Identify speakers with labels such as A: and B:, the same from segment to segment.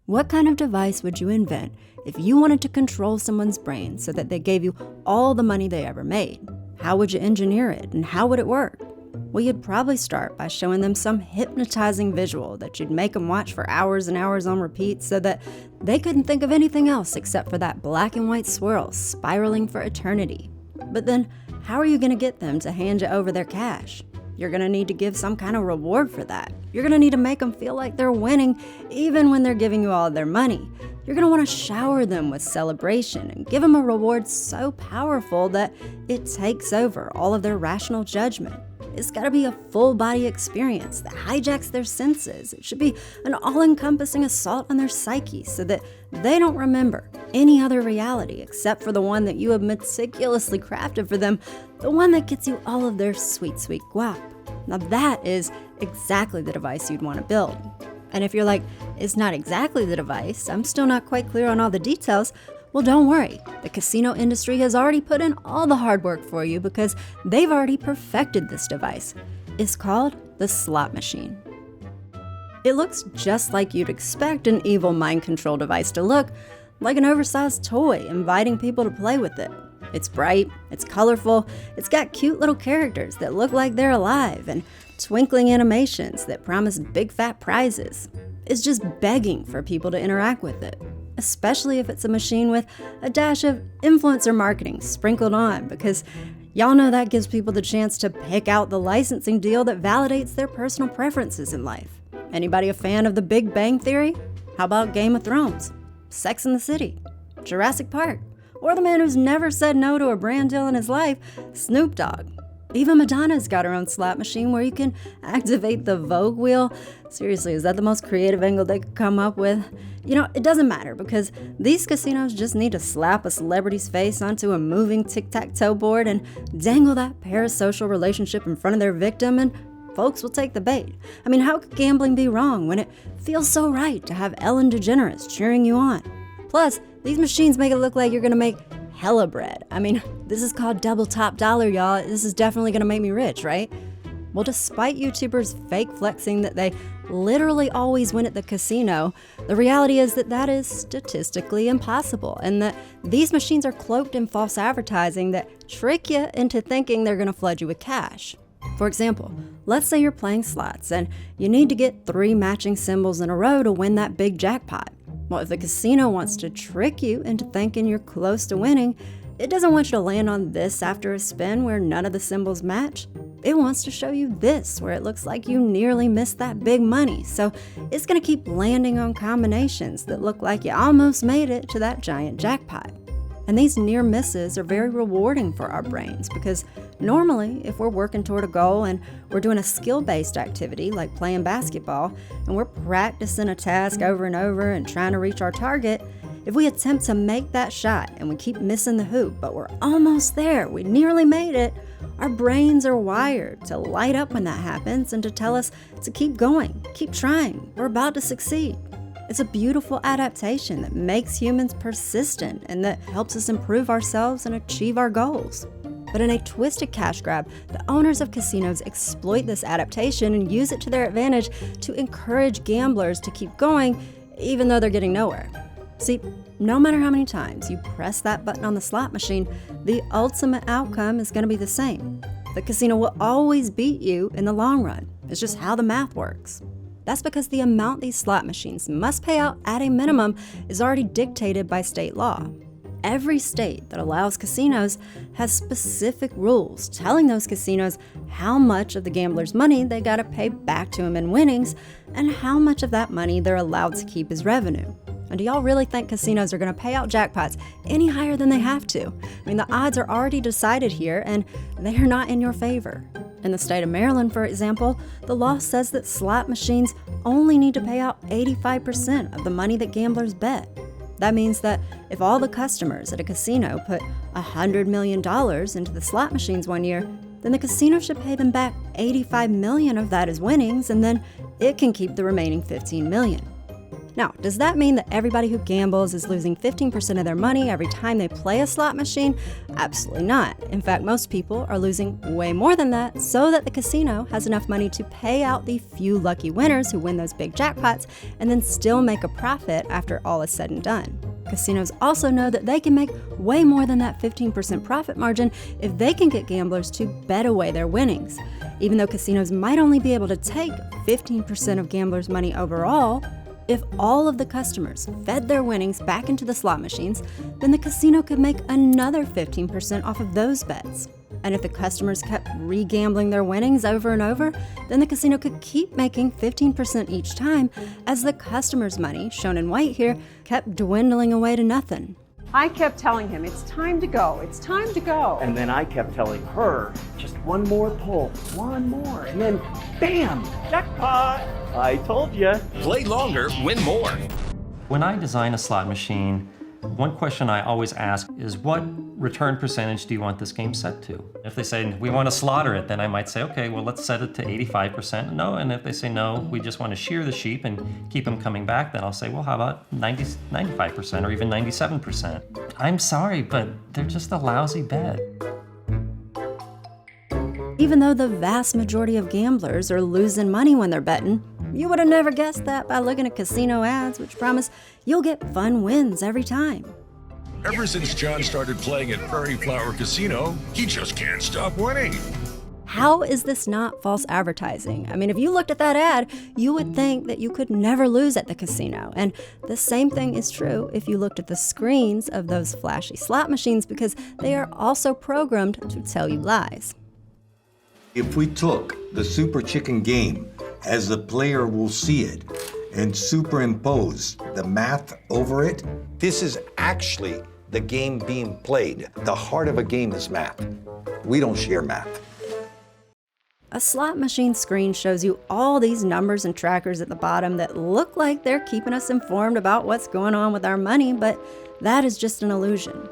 A: What kind of device would you invent if you wanted to control someone's brain so that they gave you all the money they ever made? How would you engineer it, and how would it work? Well, you'd probably start by showing them some hypnotizing visual that you'd make them watch for hours and hours on repeat so that they couldn't think of anything else except for that black and white swirl spiraling for eternity. But then, how are you going to get them to hand you over their cash? You're going to need to give some kind of reward for that. You're going to need to make them feel like they're winning even when they're giving you all of their money. You're going to want to shower them with celebration and give them a reward so powerful that it takes over all of their rational judgment. It's got to be a full-body experience that hijacks their senses. It should be an all-encompassing assault on their psyche so that they don't remember any other reality except for the one that you have meticulously crafted for them, the one that gets you all of their sweet, sweet guap. Now that is exactly the device you'd want to build. And if you're like, it's not exactly the device, I'm still not quite clear on all the details, well, don't worry. The casino industry has already put in all the hard work for you because they've already perfected this device. It's called the slot machine. It looks just like you'd expect an evil mind control device to look, like an oversized toy inviting people to play with it. It's bright, it's colorful, it's got cute little characters that look like they're alive, and twinkling animations that promise big fat prizes. It's just begging for people to interact with it, especially if it's a machine with a dash of influencer marketing sprinkled on, because y'all know that gives people the chance to pick out the licensing deal that validates their personal preferences in life. Anybody a fan of The Big Bang Theory? How about Game of Thrones, Sex and the City, Jurassic Park, or the man who's never said no to a brand deal in his life, Snoop Dogg? Even Madonna's got her own slot machine where you can activate the Vogue wheel. Seriously, is that the most creative angle they could come up with? You know, it doesn't matter because these casinos just need to slap a celebrity's face onto a moving tic-tac-toe board and dangle that parasocial relationship in front of their victim, and folks will take the bait. I mean, how could gambling be wrong when it feels so right to have Ellen DeGeneres cheering you on? Plus, these machines make it look like you're gonna make hella bread. I mean, this is called double top dollar, y'all. This is definitely gonna make me rich, right? Well, despite YouTubers fake flexing that they literally always win at the casino, the reality is that that is statistically impossible, and that these machines are cloaked in false advertising that trick you into thinking they're gonna flood you with cash. For example, let's say you're playing slots and you need to get 3 matching symbols in a row to win that big jackpot. Well, if the casino wants to trick you into thinking you're close to winning, it doesn't want you to land on this after a spin where none of the symbols match. It wants to show you this where it looks like you nearly missed that big money. So it's going to keep landing on combinations that look like you almost made it to that giant jackpot. And these near misses are very rewarding for our brains because normally, if we're working toward a goal and we're doing a skill-based activity like playing basketball and we're practicing a task over and over and trying to reach our target, if we attempt to make that shot and we keep missing the hoop, but we're almost there, we nearly made it, our brains are wired to light up when that happens and to tell us to keep going, keep trying, we're about to succeed. It's a beautiful adaptation that makes humans persistent and that helps us improve ourselves and achieve our goals. But in a twisted cash grab, the owners of casinos exploit this adaptation and use it to their advantage to encourage gamblers to keep going, even though they're getting nowhere. See, no matter how many times you press that button on the slot machine, the ultimate outcome is going to be the same. The casino will always beat you in the long run. It's just how the math works. That's because the amount these slot machines must pay out at a minimum is already dictated by state law. Every state that allows casinos has specific rules telling those casinos how much of the gambler's money they gotta pay back to them in winnings and how much of that money they're allowed to keep as revenue. And do y'all really think casinos are gonna pay out jackpots any higher than they have to? I mean, the odds are already decided here and they are not in your favor. In the state of Maryland, for example, the law says that slot machines only need to pay out 85% of the money that gamblers bet. That means that if all the customers at a casino put $100 million into the slot machines one year, then the casino should pay them back $85 million of that as winnings, and then it can keep the remaining $15 million. Now, does that mean that everybody who gambles is losing 15% of their money every time they play a slot machine? Absolutely not. In fact, most people are losing way more than that so that the casino has enough money to pay out the few lucky winners who win those big jackpots and then still make a profit after all is said and done. Casinos also know that they can make way more than that 15% profit margin if they can get gamblers to bet away their winnings. Even though casinos might only be able to take 15% of gamblers' money overall, if all of the customers fed their winnings back into the slot machines, then the casino could make another 15% off of those bets. And if the customers kept re-gambling their winnings over and over, then the casino could keep making 15% each time as the customers' money, shown in white here, kept dwindling away to nothing.
B: I kept telling him, it's time to go, it's time to go.
C: And then I kept telling her, just one more pull, one more, and then bam, jackpot. I told you.
D: Play longer, win more.
E: When I design a slot machine, one question I always ask is, what return percentage do you want this game set to? If they say, we want to slaughter it, then I might say, okay, well, let's set it to 85%. No, and if they say, no, we just want to shear the sheep and keep them coming back, then I'll say, well, how about 95% or even 97%? I'm sorry, but they're just a lousy bet.
A: Even though the vast majority of gamblers are losing money when they're betting, you would have never guessed that by looking at casino ads, which promise you'll get fun wins every time.
D: Ever since John started playing at Prairie Flower Casino, he just can't stop winning.
A: How is this not false advertising? I mean, if you looked at that ad, you would think that you could never lose at the casino. And the same thing is true if you looked at the screens of those flashy slot machines, because they are also programmed to tell you lies.
F: If we took the Super Chicken game as the player will see it and superimpose the math over it,
G: this is actually the game being played. The heart of a game is math. We don't share math.
A: A slot machine screen shows you all these numbers and trackers at the bottom that look like they're keeping us informed about what's going on with our money, but that is just an illusion.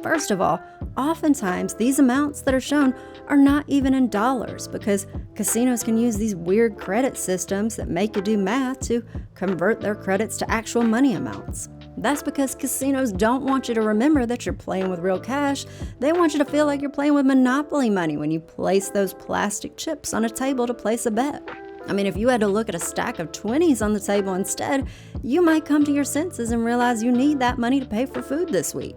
A: First of all, oftentimes these amounts that are shown are not even in dollars, because casinos can use these weird credit systems that make you do math to convert their credits to actual money amounts. That's because casinos don't want you to remember that you're playing with real cash. They want you to feel like you're playing with Monopoly money when you place those plastic chips on a table to place a bet. I mean, if you had to look at a stack of 20s on the table instead, you might come to your senses and realize you need that money to pay for food this week.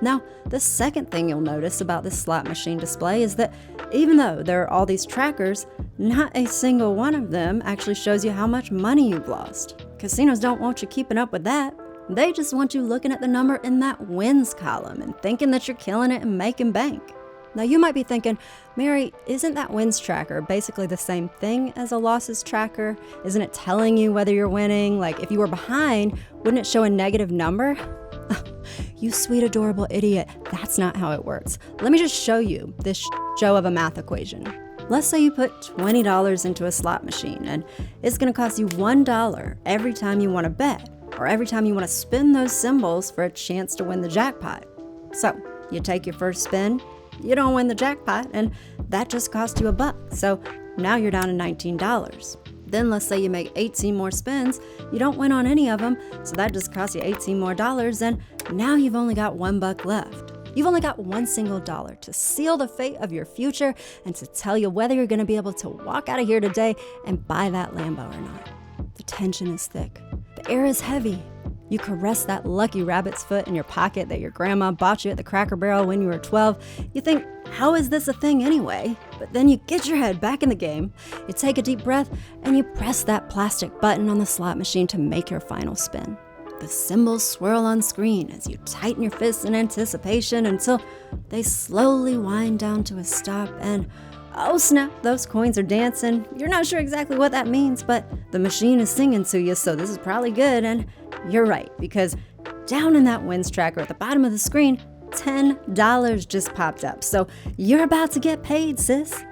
A: Now, the second thing you'll notice about this slot machine display is that even though there are all these trackers, not a single one of them actually shows you how much money you've lost. Casinos don't want you keeping up with that. They just want you looking at the number in that wins column and thinking that you're killing it and making bank. Now you might be thinking, Mary, isn't that wins tracker basically the same thing as a losses tracker? Isn't it telling you whether you're winning? Like if you were behind, wouldn't it show a negative number? You sweet, adorable idiot. That's not how it works. Let me just show you this show of a math equation. Let's say you put $20 into a slot machine and it's gonna cost you $1 every time you wanna bet, or every time you wanna spin those symbols for a chance to win the jackpot. So you take your first spin, you don't win the jackpot, and that just cost you $1. So now you're down to $19. Then let's say you make 18 more spins, you don't win on any of them, so that just costs you 18 more dollars, and now you've only got $1 left. You've only got one single dollar to seal the fate of your future and to tell you whether you're gonna be able to walk out of here today and buy that Lambo or not. The tension is thick. The air is heavy. You caress that lucky rabbit's foot in your pocket that your grandma bought you at the Cracker Barrel when you were 12. You think, how is this a thing anyway? But then you get your head back in the game, you take a deep breath, and you press that plastic button on the slot machine to make your final spin. The symbols swirl on screen as you tighten your fists in anticipation until they slowly wind down to a stop, and oh snap, those coins are dancing. You're not sure exactly what that means, but the machine is singing to you, so this is probably good. And you're right, because down in that wins tracker at the bottom of the screen, $10 just popped up. So you're about to get paid, sis.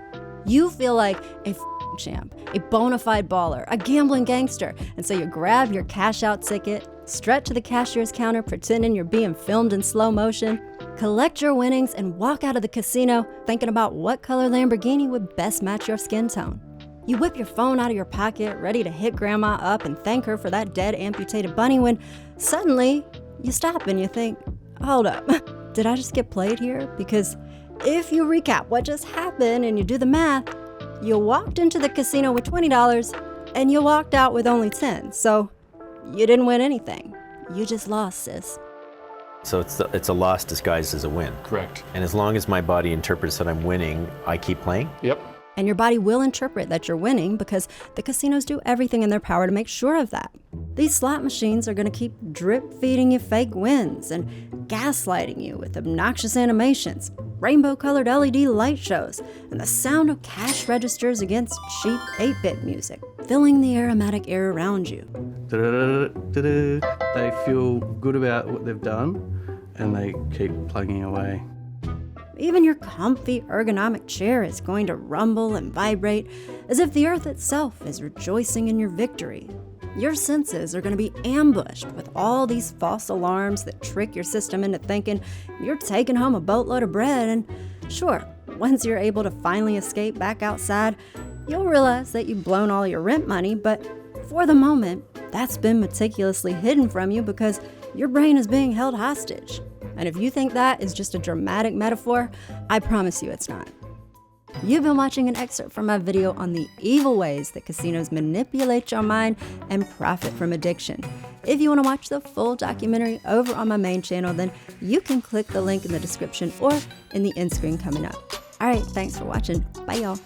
A: You feel like a champ, a bona fide baller, a gambling gangster. And so you grab your cash out ticket, strut to the cashier's counter pretending you're being filmed in slow motion, collect your winnings, and walk out of the casino thinking about what color Lamborghini would best match your skin tone. You whip your phone out of your pocket, ready to hit grandma up and thank her for that dead amputated bunny when suddenly you stop and you think, hold up, did I just get played here? Because if you recap what just happened and you do the math, you walked into the casino with $20 and you walked out with only 10. So you didn't win anything. You just lost, sis.
H: So it's a loss disguised as a win.
I: Correct.
H: And as long as my body interprets that I'm winning, I keep playing?
I: Yep.
A: And your body will interpret that you're winning because the casinos do everything in their power to make sure of that. These slot machines are going to keep drip feeding you fake wins and gaslighting you with obnoxious animations, rainbow-colored LED light shows, and the sound of cash registers against cheap 8-bit music, filling the aromatic air around you.
J: They feel good about what they've done and they keep plugging away.
A: Even your comfy, ergonomic chair is going to rumble and vibrate as if the earth itself is rejoicing in your victory. Your senses are going to be ambushed with all these false alarms that trick your system into thinking you're taking home a boatload of bread. And sure, once you're able to finally escape back outside, you'll realize that you've blown all your rent money, but for the moment, that's been meticulously hidden from you because your brain is being held hostage. And if you think that is just a dramatic metaphor, I promise you it's not. You've been watching an excerpt from my video on the evil ways that casinos manipulate your mind and profit from addiction. If you want to watch the full documentary over on my main channel, then you can click the link in the description or in the end screen coming up. All right, thanks for watching. Bye, y'all.